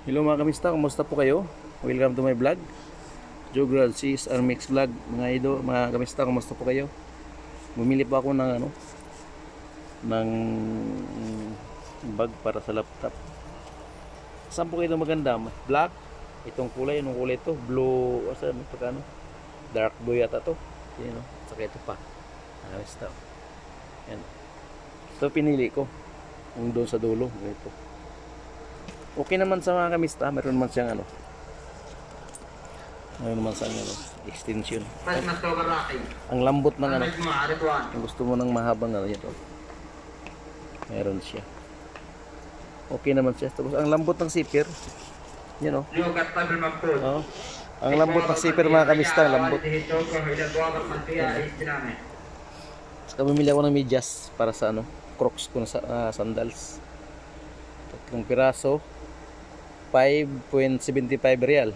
Hello mga kamista, kumusta po kayo? Welcome to my vlog, Jograd Sis Armix Vlog. Mga idol, mga kamista, kumusta po kayo? Bumili po ako ng ng bag para sa laptop. Saan po kayo maganda? Black, itong kulay, anong kulay ito? Blue, asa, magpagano? Dark blue yata to. Yan, saka ito pa. Mga kamista. Yan. Ito pinili ko. Yung doon sa dulo, ito. Okay naman sa mga kamista, meron naman siyang meron naman siyang extension. Ang lambot ng kung gusto mo ng mahabang ito. Meron siya. Okay naman siya. Tapos ang lambot ng zipper, yan oh. Oh. Ang lambot ng zipper mga kamista, lambot. Tapos bumili ako ng medyas para sa Crocs ko na sandals. 3 piraso. 5.75 real.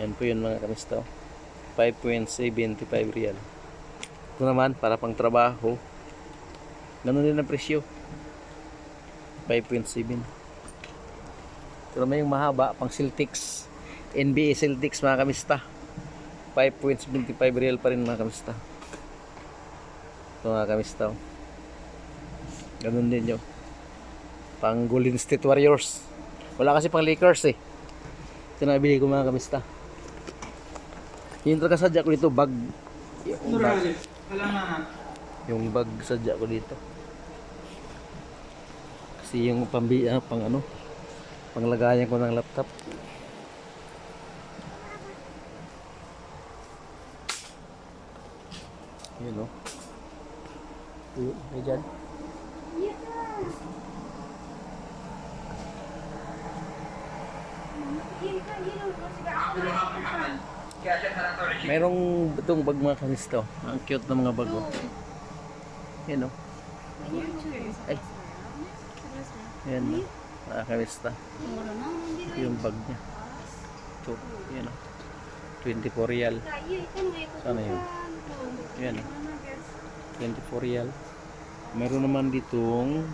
Yan po yun mga kamista. 5.75 real. Ito naman para pang trabaho. Ganun din ang presyo. 5.7. Ito naman yung mahaba pang Celtics. NBA Celtics mga kamista. 5.75 real pa rin mga kamista. Ito mga kamista. Ganun din yun. Pang Golden State Warriors. Wala kasi pang Lakers eh. Ito nabili ko mga kamista. Yung talaga sadya ko dito, bag. Yung bag sadya ko dito. Kasi yung panglagayan ko ng laptop. Yun o. Yun dyan. Merong itong bag mga kamista. Ang cute na mga bag. Yan o. Ay. Yan o. Mga kamista. Yung bag niya. Ito. Yan o. 24 real. Sana yun? Yan o. 24 real. Meron naman ditong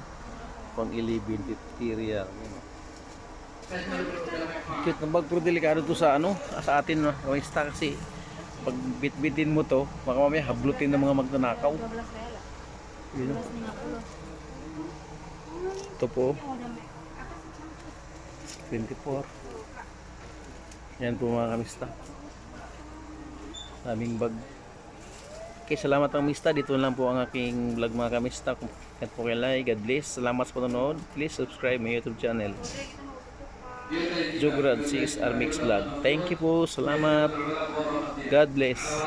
pang 11.50 real. Yan o. Cute na bag, pero delikado to sa sa atin kamista, kasi pag bitbitin mo to baka mamaya hablutin ng mga magnanakaw. Yun. Ito po 24. Yan po mga kamista, aming bag. Okay, salamat mga kamista. Dito lang po ang aking vlog mga kamista. Kung po kayo like, God bless. Salamat sa panonood. Please subscribe my YouTube channel, Jograd Sis Armix Vlog. Thank you po. Salamat. God bless.